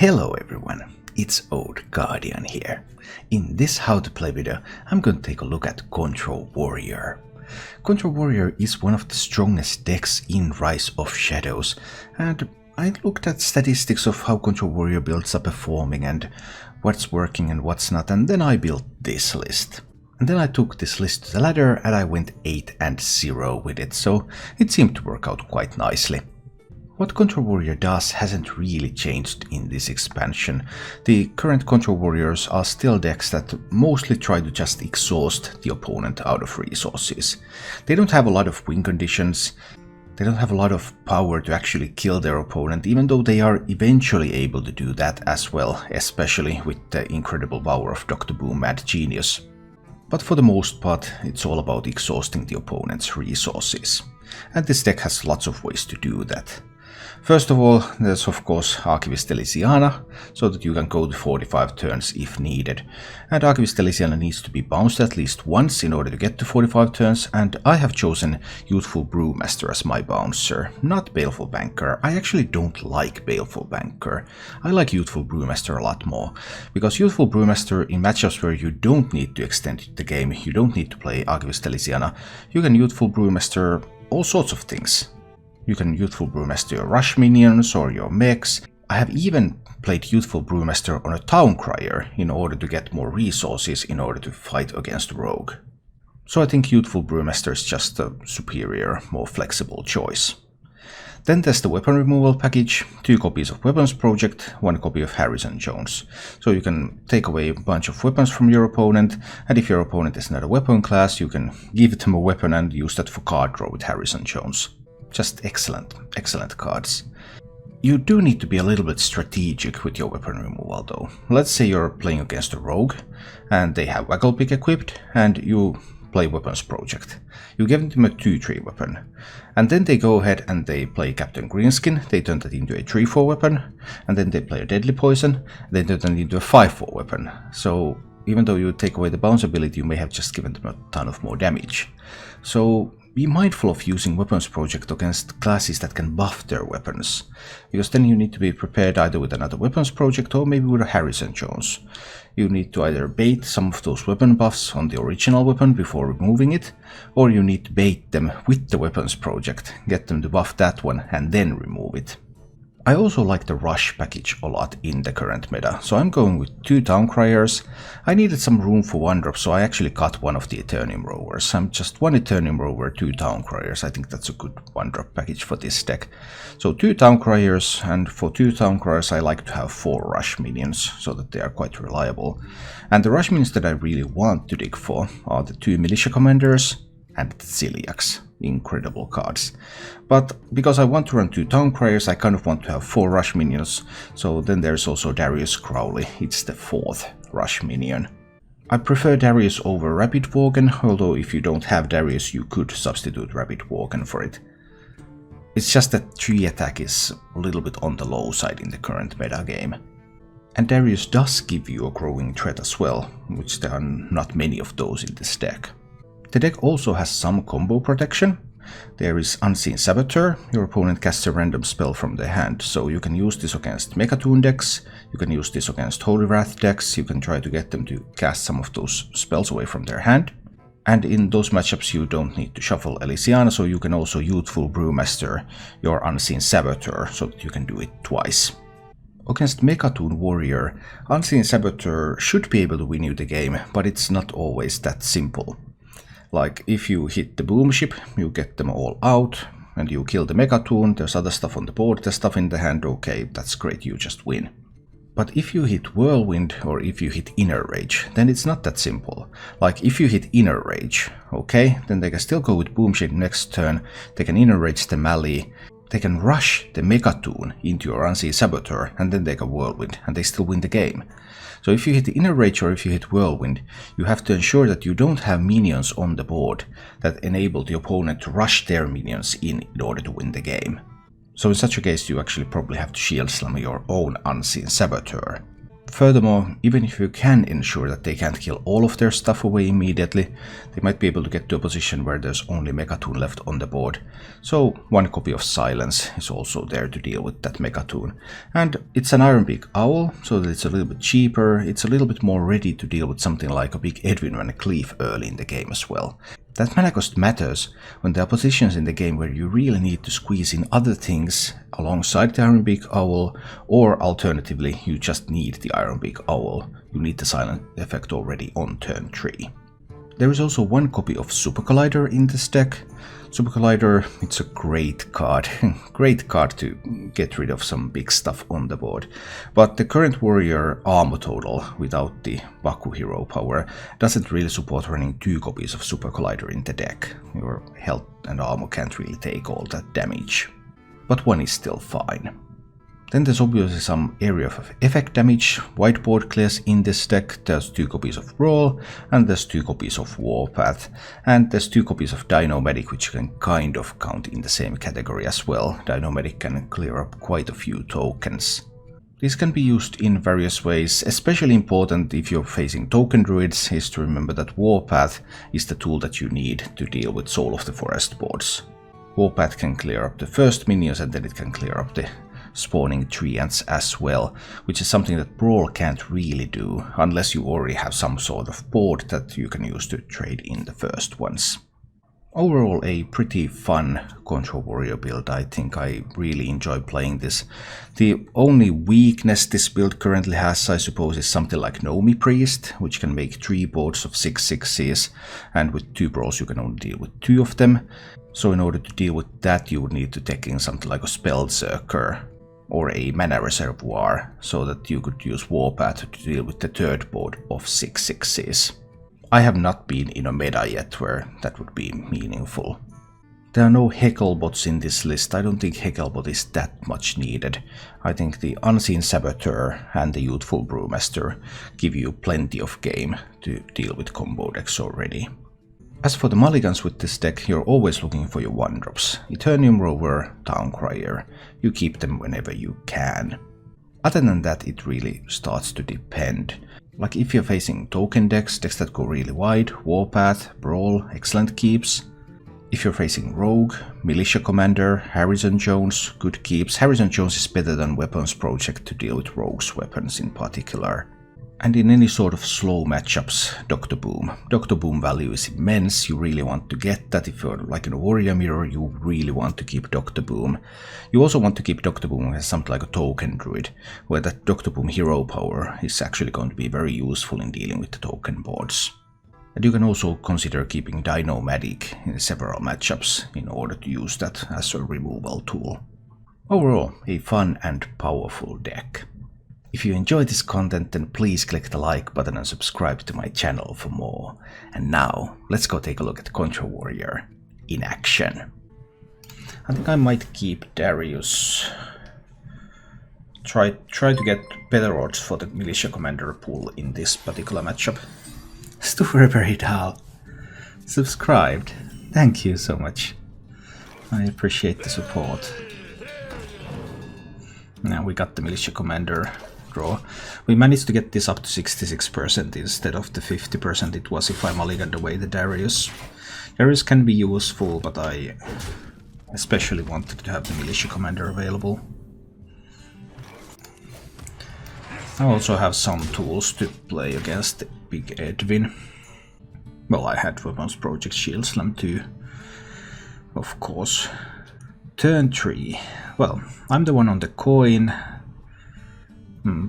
Hello everyone, it's Old Guardian here. In this how to play video, I'm going to take a look at Control Warrior. Control Warrior is one of the strongest decks in Rise of Shadows, and I looked at statistics of how Control Warrior builds are performing and what's working and what's not, and then I built this list. And then I took this list to the ladder and I went 8 and 0 with it, so it seemed to work out quite nicely. What Control Warrior does hasn't really changed in this expansion. The current Control Warriors are still decks that mostly try to just exhaust the opponent out of resources. They don't have a lot of win conditions, they don't have a lot of power to actually kill their opponent, even though they are eventually able to do that as well, especially with the incredible power of Dr. Boom Mad Genius. But for the most part, it's all about exhausting the opponent's resources. And this deck has lots of ways to do that. First of all, there's of course Archivist Elysiana, so that you can go to 45 turns if needed. And Archivist Elysiana needs to be bounced at least once in order to get to 45 turns, and I have chosen Youthful Brewmaster as my bouncer, not Baleful Banker. I actually don't like Baleful Banker. I like Youthful Brewmaster a lot more, because Youthful Brewmaster in matchups where you don't need to extend the game, you don't need to play Archivist Elysiana, you can Youthful Brewmaster all sorts of things. You can Youthful Brewmaster your rush minions or your mechs. I have even played Youthful Brewmaster on a Town Crier in order to get more resources in order to fight against Rogue. So I think Youthful Brewmaster is just a superior, more flexible choice. Then there's the weapon removal package, 2 copies of Weapons Project, 1 copy of Harrison Jones. So you can take away a bunch of weapons from your opponent, and if your opponent is not a weapon class, you can give them a weapon and use that for card draw with Harrison Jones. Just excellent cards. You do need to be a little bit strategic with your weapon removal though. Let's say you're playing against a rogue and they have Waggle Pick equipped and you play Weapons Project. You give them a 2-3 weapon. And then they go ahead and they play Captain Greenskin, they turn that into a 3-4 weapon, and then they play a Deadly Poison, they turn that into a 5-4 weapon. So even though you take away the bounce ability, you may have just given them a ton of more damage. So be mindful of using Weapons Project against classes that can buff their weapons, because then you need to be prepared either with another Weapons Project or maybe with a Harrison Jones. You need to either bait some of those weapon buffs on the original weapon before removing it, or you need to bait them with the Weapons Project, get them to buff that one and then remove it. I also like the Rush package a lot in the current meta, so I'm going with 2 Town Criers. I needed some room for 1-drop, so I actually cut one of the Eternium Rovers. I'm just 1 Eternium Rover, 2 Town Criers. I think that's a good 1-drop package for this deck. So 2 Town Criers, and for 2 Town Criers I like to have 4 Rush minions, so that they are quite reliable. And the Rush minions that I really want to dig for are the 2 Militia Commanders and the Celiacs. Incredible cards. But because I want to run 2 Town Criers, I kind of want to have 4 Rush minions, so then there's also Darius Crowley, it's the 4th Rush minion. I prefer Darius over Rapid Worgen, although if you don't have Darius you could substitute Rapid Worgen for it. It's just that 3 attack is a little bit on the low side in the current meta game. And Darius does give you a growing threat as well, which there are not many of those in this deck. The deck also has some combo protection. There is Unseen Saboteur, your opponent casts a random spell from their hand, so you can use this against Mechatoon decks, you can use this against Holy Wrath decks, you can try to get them to cast some of those spells away from their hand. And in those matchups you don't need to shuffle Elysiana, so you can also Youthful Brewmaster your Unseen Saboteur, so that you can do it twice. Against Mechatoon Warrior, Unseen Saboteur should be able to win you the game, but it's not always that simple. Like, if you hit the boom ship, you get them all out, and you kill the Mechatoon, there's other stuff on the board, there's stuff in the hand, okay, that's great, you just win. But if you hit Whirlwind, or if you hit Inner Rage, then it's not that simple. Like, if you hit Inner Rage, okay, then they can still go with boom ship next turn, they can Inner Rage the melee, they can rush the Mechatoon into your Unseen Saboteur, and then they can Whirlwind, and they still win the game. So if you hit the Inner Rage or if you hit Whirlwind, you have to ensure that you don't have minions on the board that enable the opponent to rush their minions in order to win the game. So in such a case you actually probably have to shield slam your own Unseen Saboteur. Furthermore, even if you can ensure that they can't kill all of their stuff away immediately, they might be able to get to a position where there's only Megatoon left on the board. So one copy of Silence is also there to deal with that Megatoon. And it's an Ironbeak Owl, so that it's a little bit cheaper, it's a little bit more ready to deal with something like a big Edwin Van Cleef early in the game as well. That mana cost matters when there are positions in the game where you really need to squeeze in other things alongside the Ironbeak Owl, or alternatively you just need the Ironbeak Owl. You need the silent effect already on turn 3. There is also one copy of Super Collider in this deck. Super Collider, it's a great card, great card to get rid of some big stuff on the board. But the current warrior armor total without the Baku hero power doesn't really support running 2 copies of Super Collider in the deck. Your health and armor can't really take all that damage. But one is still fine. Then there's obviously some area of effect damage. Whiteboard clears in this deck. There's 2 copies of Brawl, and there's 2 copies of Warpath, and there's 2 copies of Dino-Medic, which you can kind of count in the same category as well. Dino-Medic can clear up quite a few tokens. This can be used in various ways. Especially important if you're facing token druids is to remember that Warpath is the tool that you need to deal with Soul of the Forest boards. Warpath can clear up the first minions, and then it can clear up the spawning treants as well, which is something that Brawl can't really do unless you already have some sort of board that you can use to trade in the first ones. Overall, a pretty fun Control Warrior build. I think I really enjoy playing this. The only weakness this build currently has, I suppose, is something like Nomi Priest, which can make 3 boards of 6/6s, and with 2 Brawls you can only deal with 2 of them. So in order to deal with that you would need to take in something like a Spellzerker or a Mana Reservoir, so that you could use Warpath to deal with the 3rd board of 6/6s. I have not been in a meta yet where that would be meaningful. There are no Hecklebots in this list. I don't think Hecklebot is that much needed. I think the Unseen Saboteur and the Youthful Brewmaster give you plenty of game to deal with combo decks already. As for the mulligans with this deck, you're always looking for your 1-drops. Eternium Rover, Towncrier. You keep them whenever you can. Other than that, it really starts to depend. Like if you're facing token decks that go really wide, Warpath, Brawl, excellent keeps. If you're facing Rogue, Militia Commander, Harrison Jones, good keeps. Harrison Jones is better than Weapons Project to deal with Rogue's weapons in particular. And in any sort of slow matchups, Dr. Boom. Dr. Boom value is immense, you really want to get that. If you're like in a Warrior Mirror, you really want to keep Dr. Boom. You also want to keep Dr. Boom as something like a token druid, where that Dr. Boom hero power is actually going to be very useful in dealing with the token boards. And you can also consider keeping Dino-Medic in several matchups in order to use that as a removal tool. Overall, a fun and powerful deck. If you enjoyed this content, then please click the like button and subscribe to my channel for more. And now, let's go take a look at Control Warrior in action. I think I might keep Darius. Try to get better odds for the Militia Commander pool in this particular matchup. Stupid Hal subscribed. Thank you so much. I appreciate the support. Now we got the Militia Commander draw. We managed to get this up to 66% instead of the 50% it was if I mulliganed away the Darius. Darius can be useful, but I especially wanted to have the Militia Commander available. I also have some tools to play against the big Edwin. Well, I had Weapons Project Shield Slam too, of course. Turn 3. Well, I'm the one on the coin.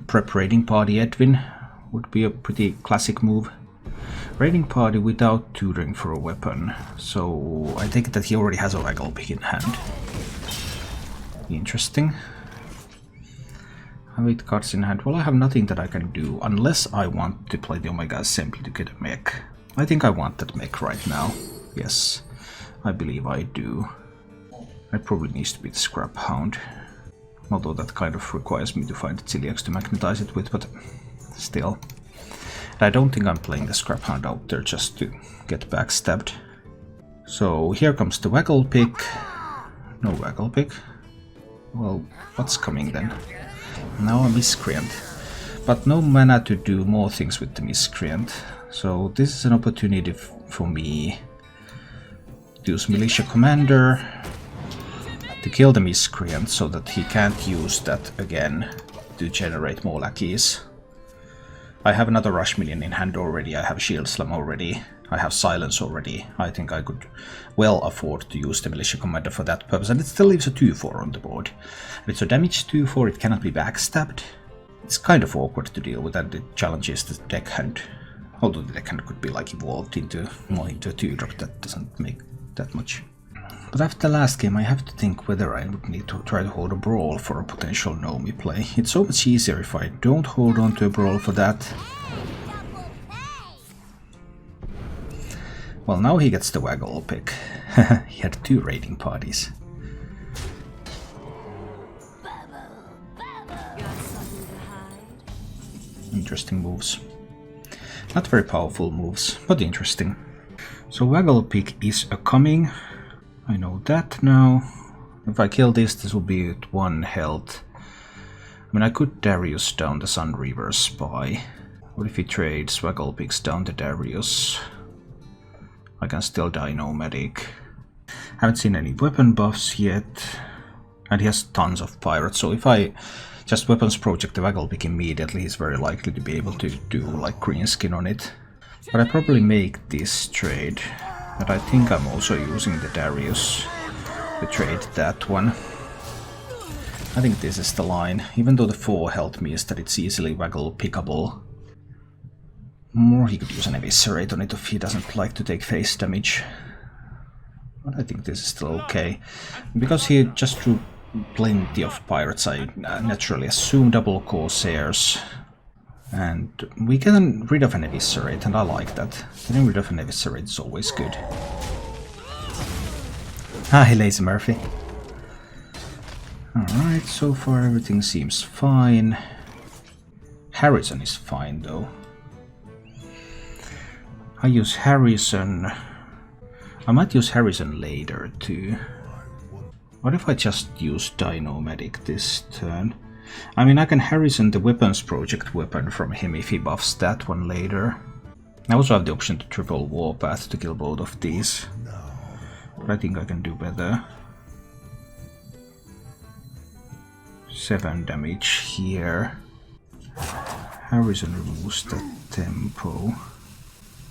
Prep Raiding Party Edwin would be a pretty classic move. Raiding Party without tutoring for a weapon, so I take it that he already has a Waggle Pick in hand. Interesting. I have 8 cards in hand. Well, I have nothing that I can do unless I want to play the Omega Assembly to get a mech. I think I want that mech right now. Yes, I believe I do. It probably needs to be the Scrap Hound. Although that kind of requires me to find Ciliax to magnetize it with, but still. And I don't think I'm playing the Scrap Hound out there just to get backstabbed. So here comes the Waggle Pick. No Waggle Pick. Well, what's coming then? Now a Miscreant. But no mana to do more things with the Miscreant. So this is an opportunity for me to use Militia Commander to kill the Miscreant so that he can't use that again to generate more lackeys. I have another Rush Minion in hand already, I have Shield Slam already, I have Silence already. I think I could well afford to use the Militia Commander for that purpose, and it still leaves a 2-4 on the board. And it's a damage 2-4, it cannot be backstabbed. It's kind of awkward to deal with, and it challenges the deckhand. Although the deckhand could be like evolved into more into a 2-drop, that doesn't make that much. But after the last game I have to think whether I would need to try to hold a Brawl for a potential Nomi play. It's so much easier if I don't hold on to a Brawl for that. Well, now he gets the Waggle pick. He had 2 raiding parties. Interesting moves. Not very powerful moves, but interesting. So Waggle pick is a coming. I know that now. If I kill this, this will be at 1 health. I mean, I could Darius down the Sunreaver Spy. What if he trades Waggle picks down to Darius? I can still Dino Medic. Haven't seen any weapon buffs yet. And he has tons of pirates, so if I just weapons project the Waggle pick immediately, he's very likely to be able to do like green skin on it. But I probably make this trade. But I think I'm also using the Darius to trade that one. I think this is the line, even though the 4 health means that it's easily Waggle pickable. Or he could use an Eviscerate on it if he doesn't like to take face damage. But I think this is still okay. Because he just drew plenty of pirates, I naturally assume double Corsairs. And we get rid of an Eviscerate, and I like that. Getting rid of an Eviscerate is always good. Hi, Lazy Murphy. Alright, so far everything seems fine. Harrison is fine, though. I use Harrison. I might use Harrison later, too. What if I just use Dino Medic this turn? I mean, I can Harrison the Weapons Project weapon from him if he buffs that one later. I also have the option to triple Warpath to kill both of these. But I think I can do better. 7 damage here. Harrison removes the tempo.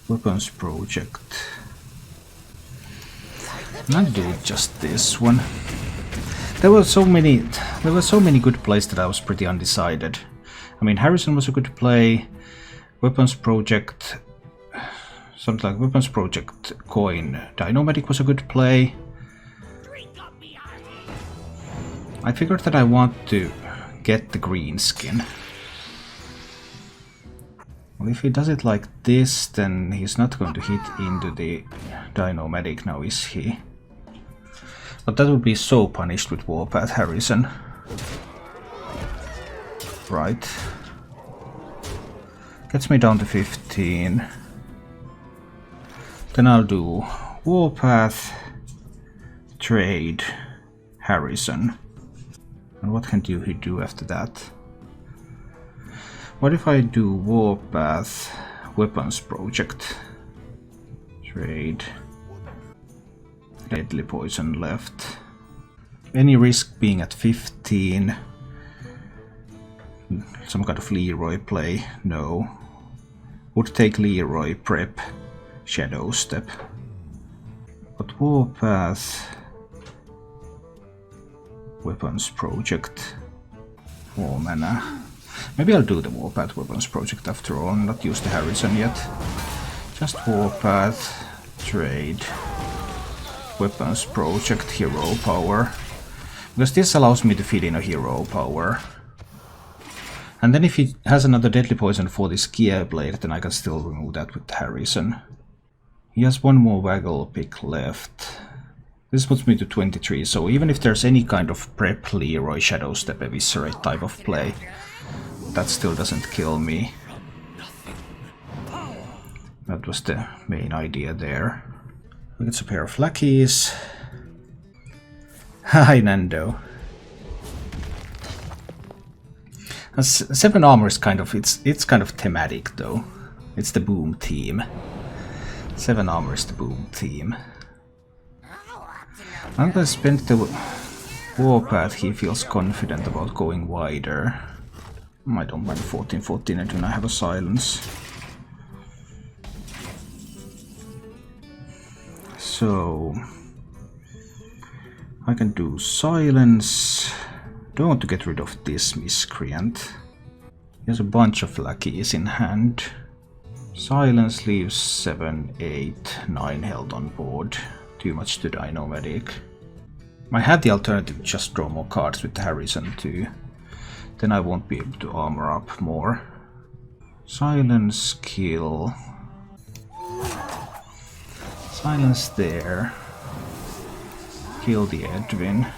Weapons Project. I'll do just this one. There were so many good plays that I was pretty undecided. I mean, Harrison was a good play. Weapons Project, something like Weapons Project coin. Dino Medic was a good play. I figured that I want to get the green skin. Well, if he does it like this, then he's not going to hit into the Dino Medic now, is he? But that would be so punished with Warpath Harrison. Right. Gets me down to 15. Then I'll do Warpath, trade, Harrison. And what can he do after that? What if I do Warpath, Weapons Project, trade, Deadly Poison left. Any risk being at 15? Some kind of Leroy play? No. Would take Leroy, prep, Shadow Step. But Warpath, Weapons Project, 4 mana. Maybe I'll do the Warpath Weapons Project after all, and not use the Harrison yet. Just Warpath, trade, Weapons Project, Hero Power. Because this allows me to feed in a Hero Power. And then if he has another Deadly Poison for this Gear Blade, then I can still remove that with Harrison. He has 1 more Waggle pick left. This puts me to 23, so even if there's any kind of prep Leroy Shadow Step Eviscerate type of play, that still doesn't kill me. That was the main idea there. It's a pair of lackeys. Hi, Nando. 7 armor is kind of it's kind of thematic though. It's the boom theme. 7 armor is the boom theme. I'm gonna spend the warpath. He feels confident about going wider. I don't mind 14-14 and do not have a silence. So I can do silence. Don't want to get rid of this miscreant. He has a bunch of lackeys in hand. Silence leaves 7, 8, 9 held on board. Too much to Dino-Medic. I had the alternative, just draw more cards with Harrison too. Then I won't be able to armor up more. Silence, kill. Silence there. Kill the Edwin. I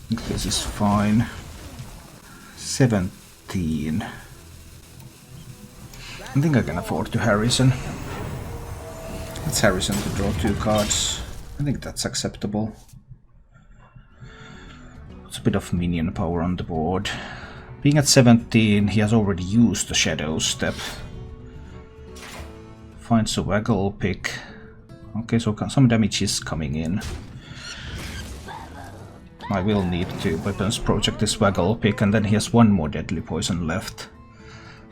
think this is fine. 17. I think I can afford to Harrison. It's Harrison to draw 2 cards. I think that's acceptable. It's a bit of minion power on the board. Being at 17, he has already used the Shadow Step. Finds a Waggle pick. Okay, so some damage is coming in. I will need to weapons project this Waggle pick, and then he has 1 more deadly poison left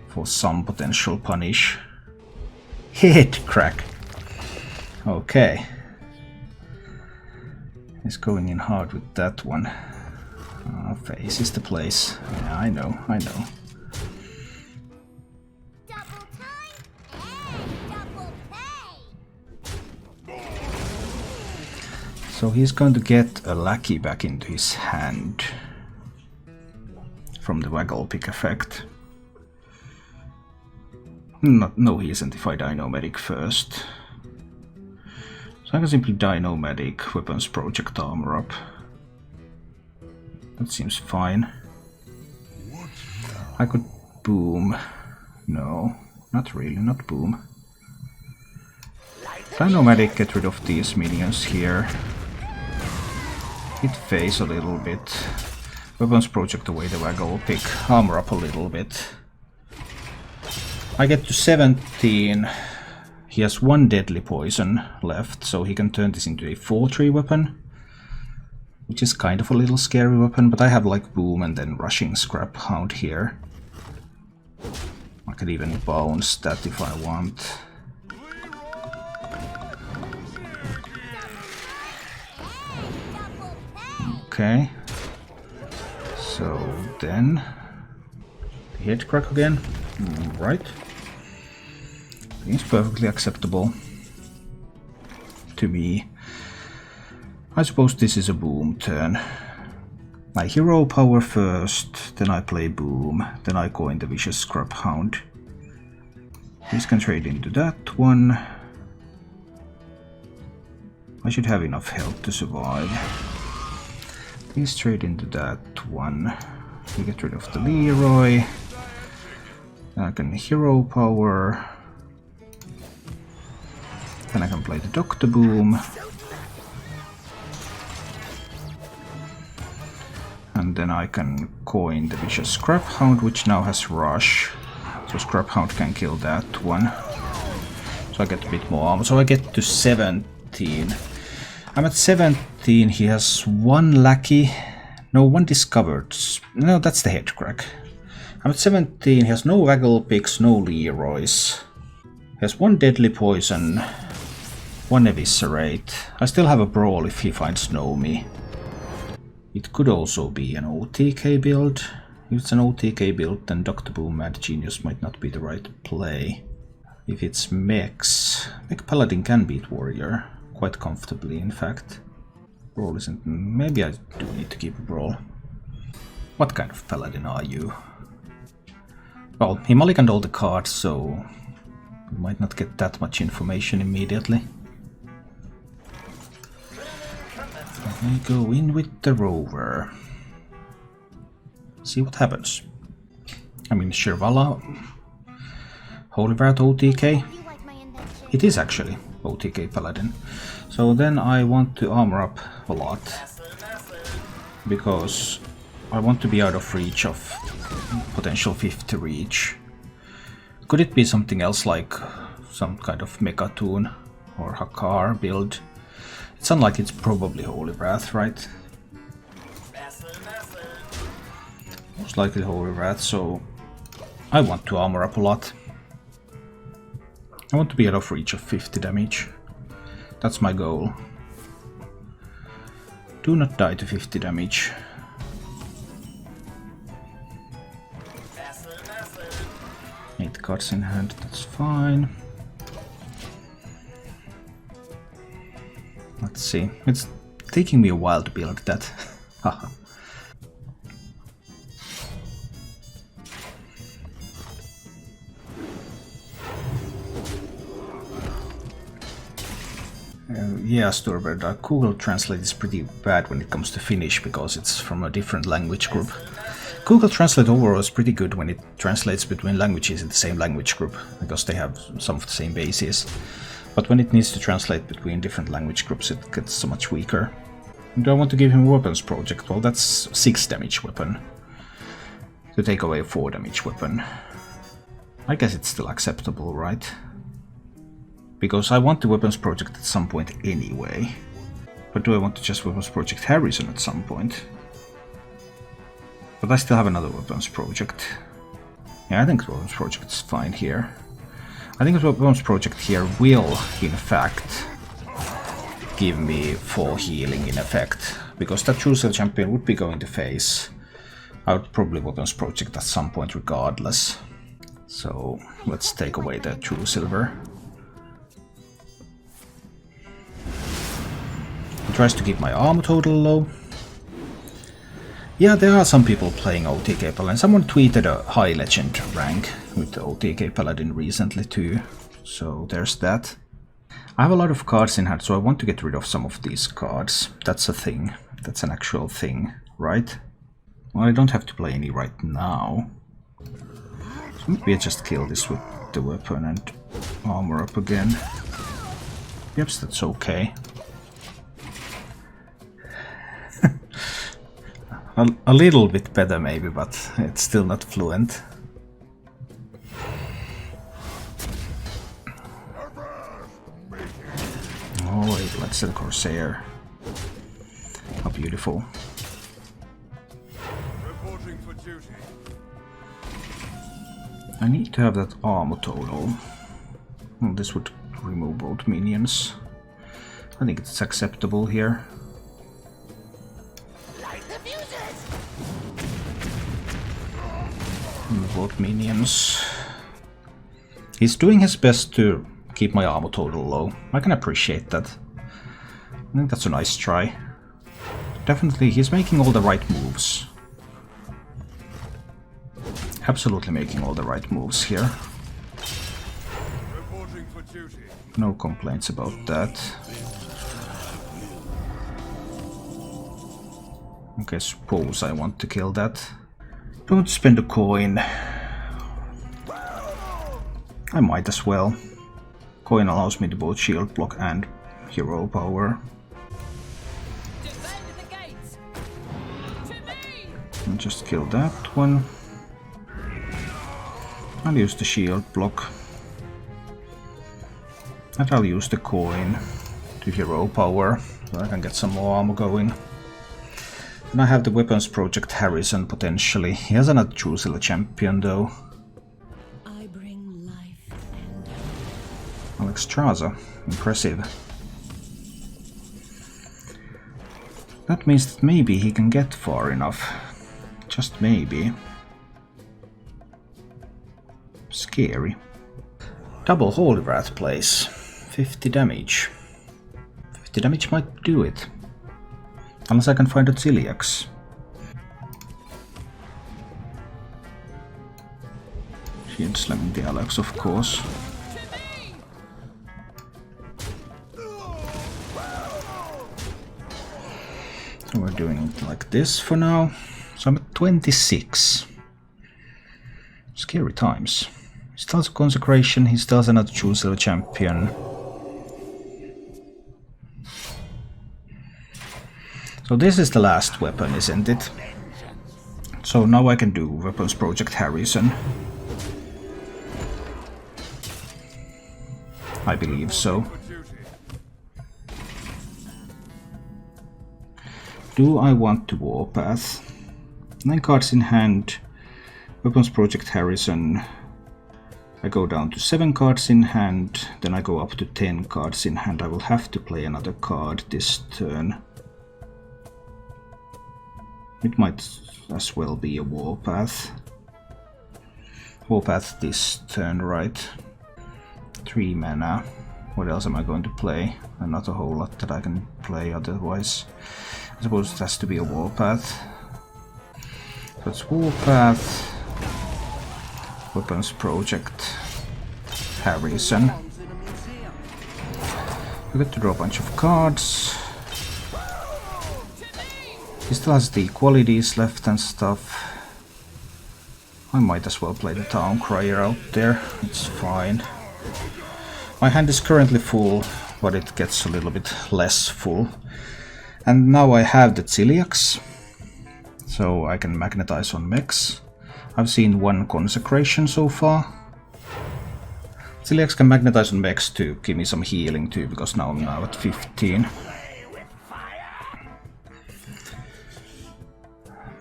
for some potential punish. Head crack. Okay. He's going in hard with that one. Face is the place. Yeah, I know. So he's going to get a lackey back into his hand from the Waggle pick effect. No, he isn't if I Dino-Medic first. So I can simply Dino-Medic, weapons project, armor up. That seems fine. I could boom. No, not really, not boom. Dino-Medic, get rid of these minions here. Hit face a little bit. Weapons project away the Waggle pick. Armor up a little bit. I get to 17. He has 1 deadly poison left, so he can turn this into a 4-3 weapon. Which is kind of a little scary weapon, but I have like boom and then rushing scrap hound here. I could even bounce that if I want. Okay. So then the head crack again. Right. It's perfectly acceptable to me. I suppose this is a boom turn. I hero power first, then I play boom, then I go in the vicious scrap hound. This can trade into that one. I should have enough health to survive. Please trade into that one. We get rid of the Leroy. Then I can hero power. Then I can play the Doctor Boom. And then I can coin the vicious Scrap Hound, which now has Rush. So Scrap Hound can kill that one. So I get a bit more armor. So I get to 17. I'm at 17. He has 1 lackey. No, 1 discovered. No, that's the head crack. I'm at 17. He has no Waggle picks, no Leroys. He has 1 deadly poison, 1 eviscerate. I still have a brawl if he finds Nomi. It could also be an OTK build. If it's an OTK build, then Dr. Boom Mad Genius might not be the right play. If it's mechs, Mech Paladin can beat Warrior quite comfortably, in fact. Brawl isn't... maybe I do need to keep a Brawl. What kind of Paladin are you? Well, he mulliganed all the cards, so you might not get that much information immediately. We go in with the Rover. See what happens. I mean, Shirvala, Holy Wrath OTK. It is actually OTK Paladin. So then I want to armor up a lot. Because I want to be out of reach of potential 50 reach. Could it be something else like some kind of Mecha Toon or Hakar build? It's unlikely, it's probably Holy Wrath, right? Most likely Holy Wrath, so I want to armor up a lot. I want to be out of reach of 50 damage. That's my goal. Do not die to 50 damage. 8 cards in hand, that's fine. Let's see. It's taking me a while to build that. Haha. Yeah, Storbird, Google Translate is pretty bad when it comes to Finnish because it's from a different language group. Google Translate overall is pretty good when it translates between languages in the same language group, because they have some of the same bases. But when it needs to translate between different language groups, it gets so much weaker. Do I want to give him a weapons project? Well, that's 6 damage weapon. To take away a 4 damage weapon. I guess it's still acceptable, right? Because I want the weapons project at some point anyway. But do I want to just weapons project Harrison at some point? But I still have another weapons project. Yeah, I think the weapons project is fine here. I think the weapons project here will, in fact, give me 4 healing in effect. Because that True Silver champion would be going to face. I would probably weapons project at some point regardless. So let's take away the True Silver. He tries to keep my armor total low. Yeah, there are some people playing OTK Paladin. Someone tweeted a high legend rank with the OTK Paladin recently too. So there's that. I have a lot of cards in hand, so I want to get rid of some of these cards. That's a thing. That's an actual thing, right? Well, I don't have to play any right now. So maybe I just kill this with the weapon and armor up again. Yep, that's okay. A little bit better maybe, but it's still not fluent. Oh wait, let's set Corsair. How beautiful. I need to have that armor total. Well, this would remove both minions. I think it's acceptable here. Both minions. He's doing his best to keep my armor total low. I can appreciate that. I think that's a nice try. Definitely, he's making all the right moves. Absolutely making all the right moves here. No complaints about that. Okay, suppose I want to kill that. Don't spend a coin. I might as well. Coin allows me to both shield block and hero power. And just kill that one. I'll use the shield block. And I'll use the coin to hero power, so I can get some more armor going. And I have the weapons project Harrison potentially. He has another True Silver champion though. I bring life and Alex Traza. Impressive. That means that maybe he can get far enough. Just maybe. Scary. Double Holy Wrath plays. 50 damage. 50 damage might do it. Unless I can find a Ziliax. Shield slamming the Alex, of course. So we're doing it like this for now. So I'm at 26. Scary times. He still has a consecration, he still has another True Silver champion. So this is the last weapon, isn't it? So now I can do Weapons Project Harrison. I believe so. Do I want to Warpath? 9 cards in hand. Weapons Project Harrison. I go down to 7 cards in hand, then I go up to 10 cards in hand. I will have to play another card this turn. It might as well be a Warpath. Warpath this turn, right? 3 mana. What else am I going to play? And not a whole lot that I can play otherwise. I suppose it has to be a Warpath. So it's Warpath. Weapons Project Harrison. We get to draw a bunch of cards. He still has the qualities left and stuff. I might as well play the Town Crier out there, it's fine. My hand is currently full, but it gets a little bit less full. And now I have the Ciliax, so I can magnetize on mechs. I've seen 1 consecration so far. Ciliax can magnetize on mechs to give me some healing too, because now I'm now at 15.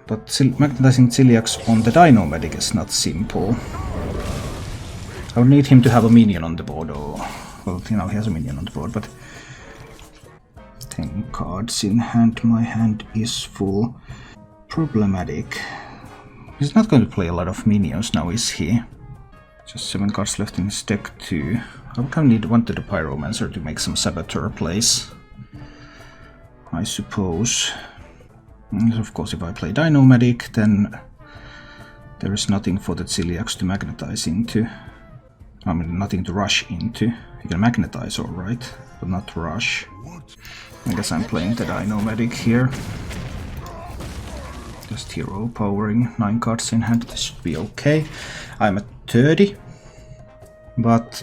But magnetizing Ciliax on the Dino Medic is not simple. I would need him to have a minion on the board, or... well, you know, he has a minion on the board, but... 10 cards in hand, my hand is full. Problematic. He's not going to play a lot of minions now, is he? Just 7 cards left in his deck too. I would kind of wanted a Pyromancer to make some Saboteur plays, I suppose. And of course, if I play Dino Medic, then there is nothing for the Ciliax to magnetize into. I mean, nothing to rush into. You can magnetize, alright, but not rush. I guess I'm playing the Dino Medic here. Just hero powering, 9 cards in hand, this should be okay. I'm at 30, but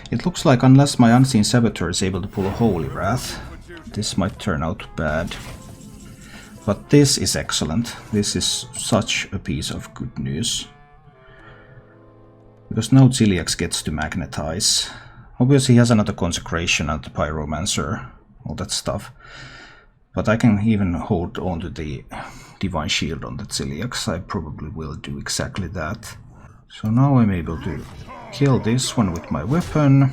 it looks like unless my Unseen Saboteur is able to pull a Holy Wrath, this might turn out bad. But this is excellent. This is such a piece of good news. Because now Ciliax gets to magnetize. Obviously he has another Consecration and the Pyromancer, all that stuff. But I can even hold on to the Divine Shield on the Ciliax. I probably will do exactly that. So now I'm able to kill this one with my weapon.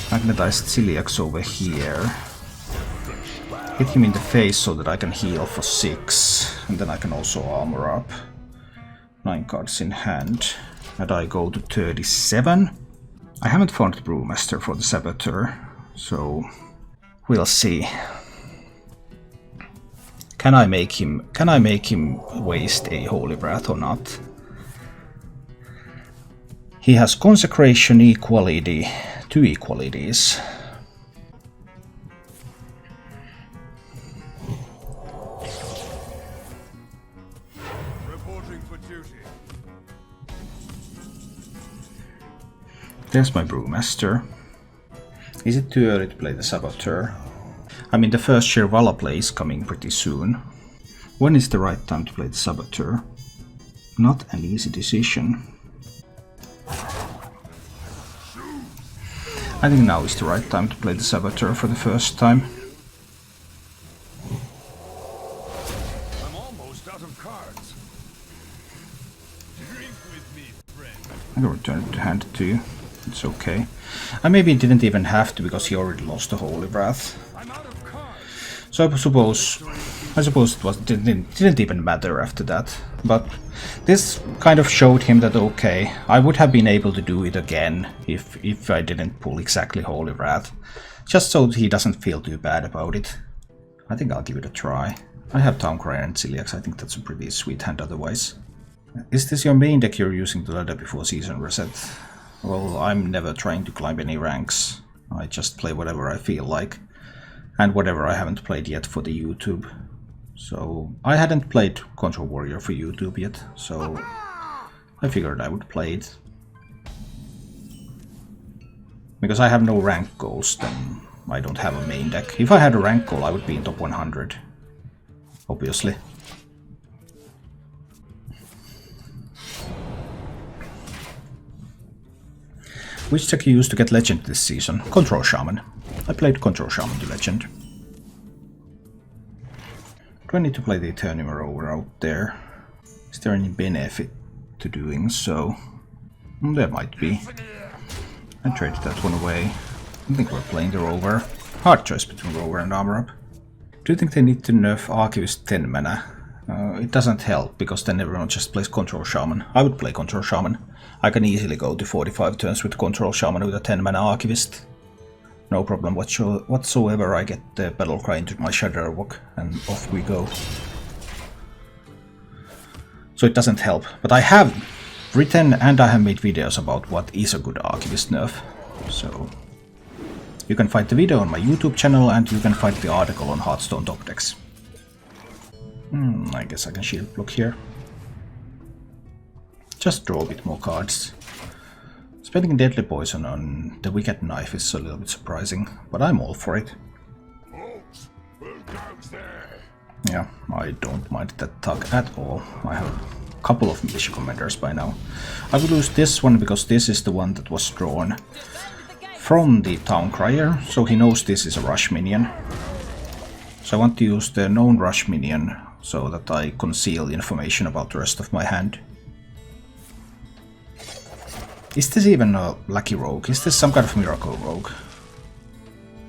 Magnetize Ciliax over here. Hit him in the face so that I can heal for 6. And then I can also armor up. 9 cards in hand. And I go to 37. I haven't found the Brewmaster for the Saboteur, so we'll see. Can I make him waste a Holy Wrath or not? He has Consecration, Equality, 2 Equalities. There's my Brewmaster. Is it too early to play the Saboteur? I mean, the first Shirvala play is coming pretty soon. When is the right time to play the Saboteur? Not an easy decision. I think now is the right time to play the Saboteur for the first time. I'm almost out of cards. Drink with me, friend. I can return it to hand to you. It's okay. I maybe didn't even have to because he already lost the Holy Wrath. I'm out of cards. So I suppose it didn't even matter after that. But this kind of showed him that okay, I would have been able to do it again if I didn't pull exactly Holy Wrath. Just so he doesn't feel too bad about it. I think I'll give it a try. I have Town Crier and Ciliax, I think that's a pretty sweet hand otherwise. Is this your main deck you're using the ladder before season reset? Well, I'm never trying to climb any ranks. I just play whatever I feel like. And whatever I haven't played yet for the YouTube. So, I hadn't played Control Warrior for YouTube yet, so I figured I would play it. Because I have no rank goals, then I don't have a main deck. If I had a rank goal, I would be in top 100. Obviously. Which deck you used to get Legend this season? Control Shaman. I played Control Shaman to Legend. Do I need to play the Eternium Rover out there? Is there any benefit to doing so? There might be. I traded that one away. I think we're playing the Rover. Hard choice between Rover and Armor Up. Do you think they need to nerf Archivist 10 mana? It doesn't help, because then everyone just plays Control Shaman. I would play Control Shaman. I can easily go to 45 turns with Control Shaman with a 10 mana Archivist. No problem whatsoever. I get the Battle Cry into my Shadow Walk and off we go. So it doesn't help. But I have written and I have made videos about what is a good Archivist nerf. So you can find the video on my YouTube channel and you can find the article on Hearthstone top decks. I guess I can shield block here. Just draw a bit more cards. Spending Deadly Poison on the Wicked Knife is a little bit surprising, but I'm all for it. Yeah, I don't mind that tug at all. I have a couple of Militia Commanders by now. I will use this one because this is the one that was drawn from the Town Crier, so he knows this is a rush minion. So I want to use the known rush minion so that I conceal information about the rest of my hand. Is this even a Lucky Rogue? Is this some kind of Miracle Rogue?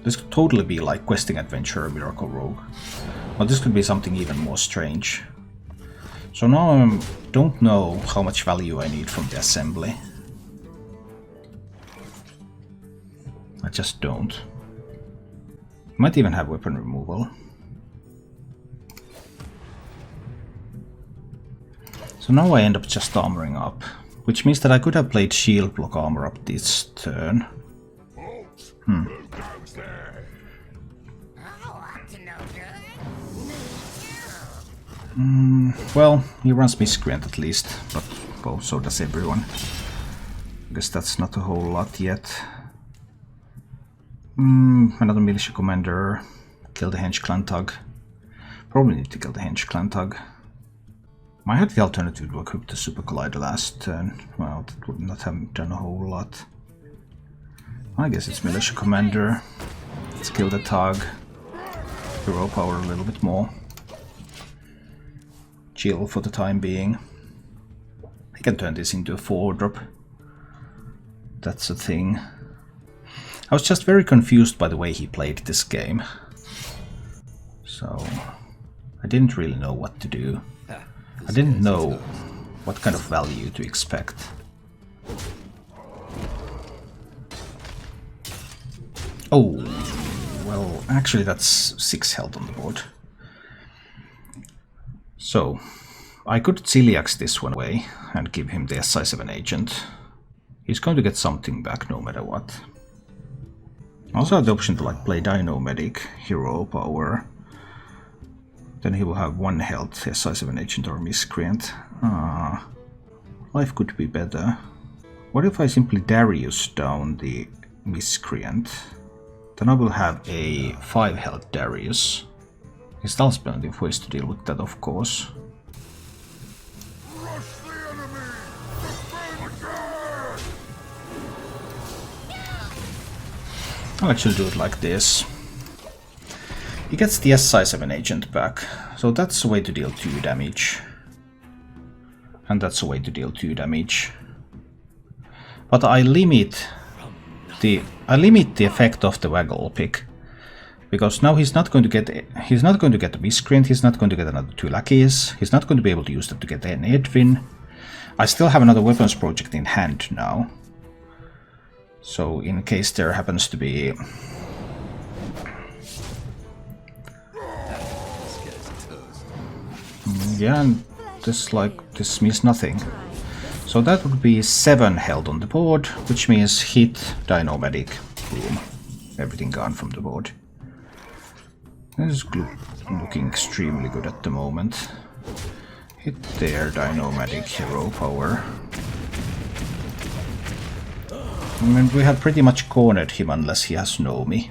This could totally be like Questing Adventurer Miracle Rogue. But this could be something even more strange. So now I don't know how much value I need from the assembly. I just don't. Might even have weapon removal. So now I end up just armoring up, which means that I could have played shield block armor up this turn. Well, he runs Miscreant at least, but well, so does everyone. I guess that's not a whole lot yet. Another Militia Commander. Kill the Henge Clan Tug. Probably need to kill the Henge Clan Tug. I had the alternative to equip the Super Collider last turn. Well, that would not have done a whole lot. I guess it's Militia Commander. Let's kill the Tug. Hero power a little bit more. Chill for the time being. I can turn this into a 4-drop. That's a thing. I was just very confused by the way he played this game. So I didn't really know what to do. I didn't know what kind of value to expect. Oh, well, actually that's 6 health on the board. So, I could Celiax this one away and give him the SI7 agent. He's going to get something back no matter what. I also have the option to like play Dino Medic, Hero Power. Then he will have 1 health, SI7 agent or Miscreant. Life could be better. What if I simply Darius down the Miscreant? Then I will have a 5 health Darius. He still has plenty of ways to deal with that, of course. Rush the enemy! Defend again! I'll actually do it like this. He gets the SI7 agent back, so that's a way to deal 2 damage. And that's a way to deal 2 damage. But I limit the effect of the Waggle pick. Because now he's not going to get a Miscreant, he's not going to get another 2 lackeys, he's not going to be able to use that to get an Edwin. I still have another weapons project in hand now. So in case there happens to be yeah, and this means nothing. So that would be 7 held on the board, which means hit, Dino Medic, boom, everything gone from the board. This is looking extremely good at the moment. Hit there, Dino Medic, Hero Power. I mean, we have pretty much cornered him unless he has Nomi.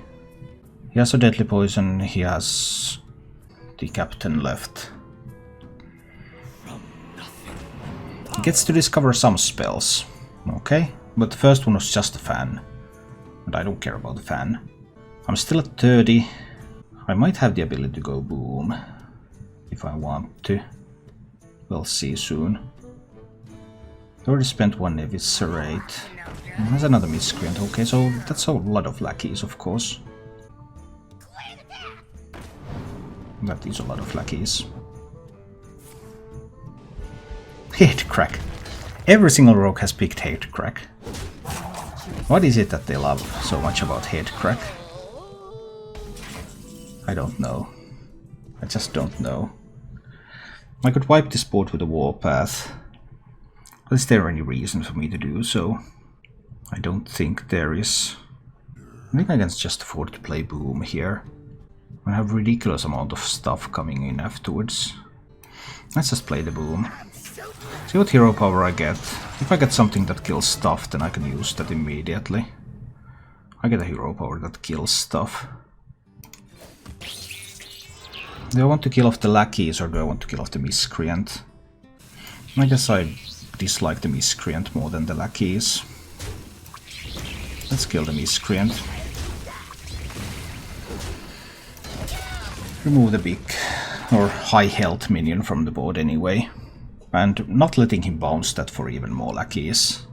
He has a Deadly Poison, he has the Captain left. He gets to discover some spells. Okay, But the first one was just a fan. And I don't care about the fan. I'm still at 30. I might have the ability to go boom. If I want to. We'll see soon. I already spent one eviscerate. There's another miscreant. Okay, so that's a lot of lackeys, of course. That is a lot of lackeys. Head crack. Every single rogue has picked head crack. What is it that they love so much about head crack? I don't know. I just don't know. I could wipe this board with a warpath. But is there any reason for me to do so? I don't think there is. I think I can just afford to play boom here. I have a ridiculous amount of stuff coming in afterwards. Let's just play the boom. See what hero power I get. If I get something that kills stuff, then I can use that immediately. I get a hero power that kills stuff. Do I want to kill off the lackeys or do I want to kill off the miscreant? I guess I dislike the miscreant more than the lackeys. Let's kill the miscreant. Remove the big or high health minion from the board anyway. And not letting him bounce that for even more lackeys.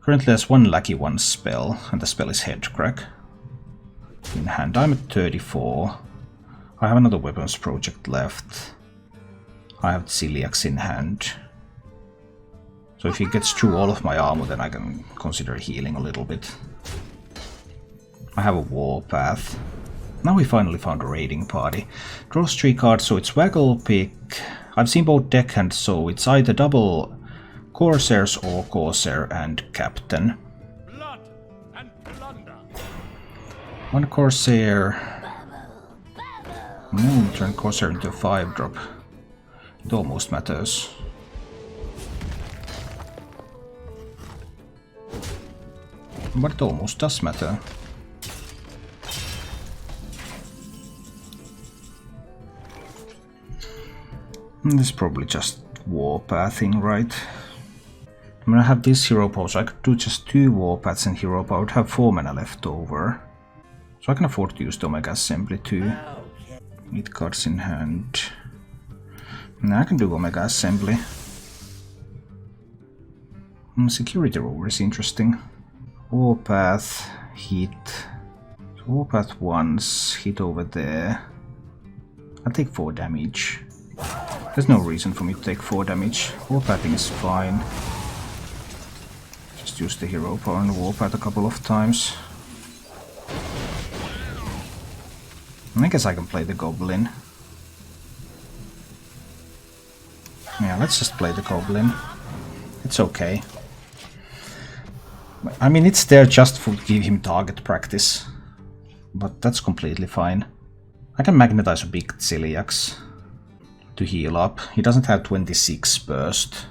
Currently there's one lackey, one spell, and the spell is Headcrack. In hand I'm at 34. I have another weapons project left. I have Celiax in hand. So if he gets through all of my armor, then I can consider healing a little bit. I have a warpath. Now we finally found a raiding party. Draws 3 cards, so it's Waggle, Pick. I've seen both deckhand, so it's either double Corsairs or Corsair and Captain. Blood and plunder. One Corsair. Turn Corsair into a 5-drop. It almost matters. But it almost does matter. This is probably just warpathing, right? I'm gonna have this hero power, so I could do just 2 warpaths and hero power. I would have 4 mana left over. So I can afford to use the Omega Assembly too. 8 cards in hand. Now I can do Omega Assembly. Security Rover is interesting. Warpath, hit. So warpath once, hit over there. I'll take 4 damage. There's no reason for me to take 4 damage. Warpathing is fine. Just use the hero power and warpath a couple of times. I guess I can play the goblin. Yeah, let's just play the goblin. It's okay. I mean, it's there just to give him target practice. But that's completely fine. I can magnetize a big Celiax to heal up. He doesn't have 26 burst.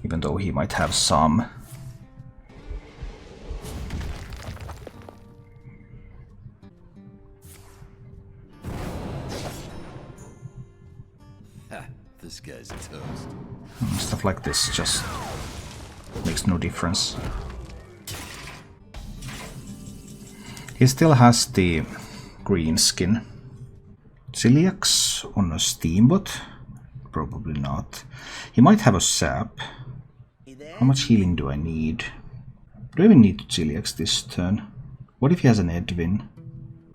Even though he might have some. This guy's toast. Stuff like this just makes no difference. He still has the green skin. Celiax on a Steambot? Probably not. He might have a sap. How much healing do I need? Do I even need to Celiax this turn? What if he has an Edwin?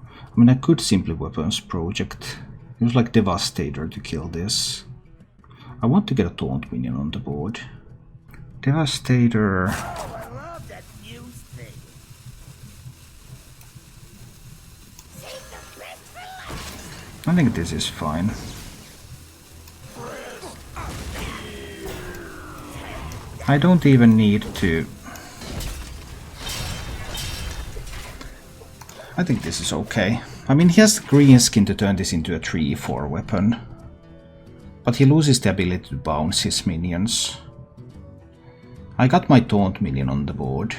I mean, I could simply weapons project. Use like Devastator to kill this. I want to get a taunt minion on the board. Devastator. I think this is fine. I don't even need to... I think this is okay. I mean, he has the green skin to turn this into a 3/4 weapon. But he loses the ability to bounce his minions. I got my taunt minion on the board.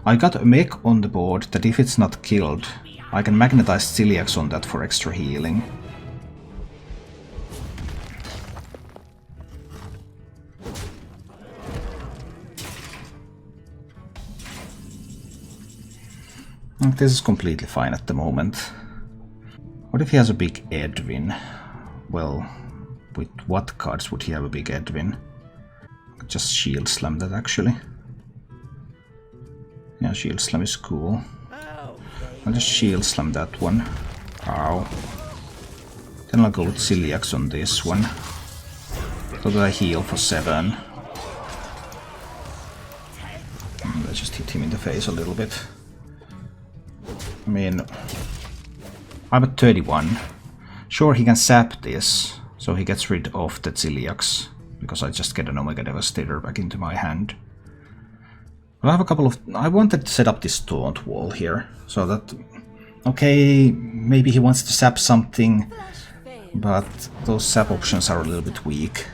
I got a mech on the board that if it's not killed, I can magnetize Celiax on that for extra healing. This is completely fine at the moment. What if he has a big Edwin? Well, with what cards would he have a big Edwin? Just Shield Slam that actually. Yeah, Shield Slam is cool. I'll just Shield Slam that one. Ow. Then I'll go with Celiax on this one. So that I heal for 7. Let's just hit him in the face a little bit. I mean, I'm at 31. Sure, he can sap this, so he gets rid of the Celiax, because I just get an Omega Devastator back into my hand. But I have a couple of... I wanted to set up this taunt wall here, so that... Okay, maybe he wants to sap something, but those sap options are a little bit weak.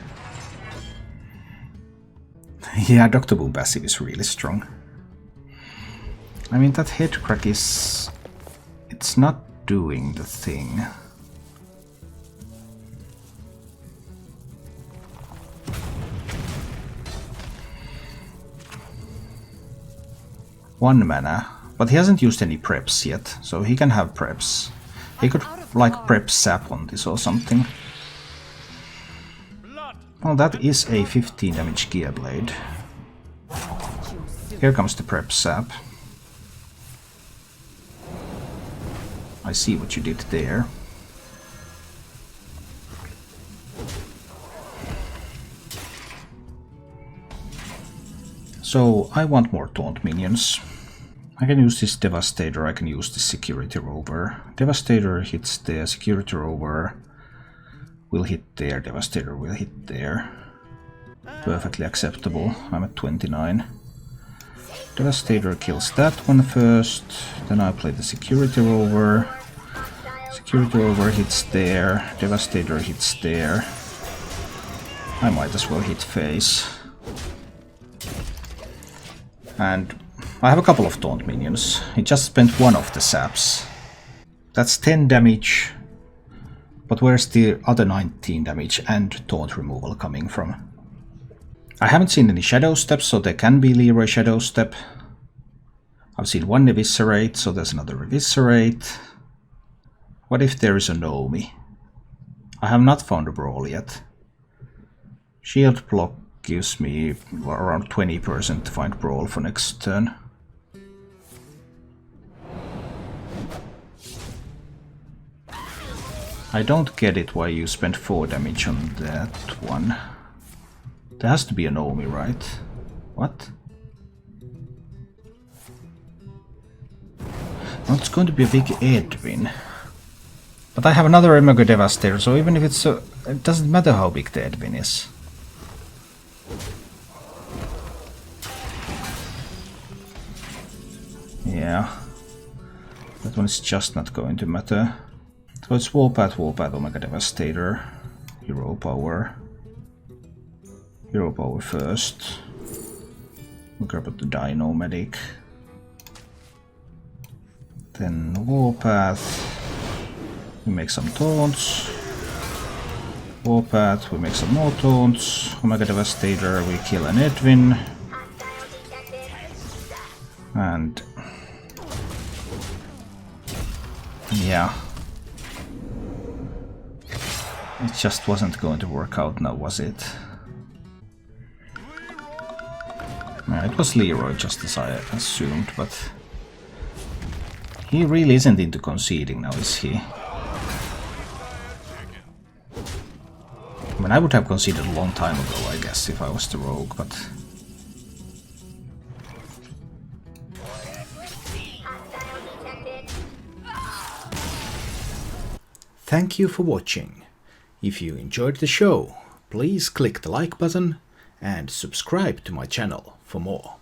Yeah, Dr. Boom passive is really strong. I mean, that head crack is... It's not doing the thing. One mana, but he hasn't used any preps yet, so he can have preps. He could, like, prep sap on this or something. Well, that is a 15 damage Gear Blade. Here comes the prep sap. I see what you did there. So, I want more taunt minions. I can use this Devastator, I can use this Security Rover. Devastator hits there, Security Rover will hit there, Devastator will hit there. Perfectly acceptable, I'm at 29. Devastator kills that one first, then I play the Security Rover. Security Rover hits there, Devastator hits there. I might as well hit face. And I have a couple of taunt minions. He just spent one of the saps. That's 10 damage. But where's the other 19 damage and taunt removal coming from? I haven't seen any Shadow Steps, so there can be Leroy Shadow Step. I've seen one Eviscerate, so there's another Eviscerate. What if there is a Nomi? I have not found a Brawl yet. Shield block gives me around 20% to find Brawl for next turn. I don't get it why you spent 4 damage on that one. There has to be a Nomi, right? What? Well, it's going to be a big Edwin. But I have another Omega Devastator, so even if it's a... It doesn't matter how big the Edwin is. Yeah. That one is just not going to matter. So it's Warpath, Omega Devastator, Hero Power. Hero Power first. We'll grab up the Dino Medic. Then Warpath. We make some taunts. Warpath, we make some more taunts. Omega Devastator, we kill an Edwin. And... yeah. It just wasn't going to work out now, was it? Yeah, it was Leroy, just as I assumed, but... he really isn't into conceding now, is he? I mean, I would have conceded a long time ago, I guess, if I was the rogue, but... Thank you for watching. If you enjoyed the show, please click the like button and subscribe to my channel for more.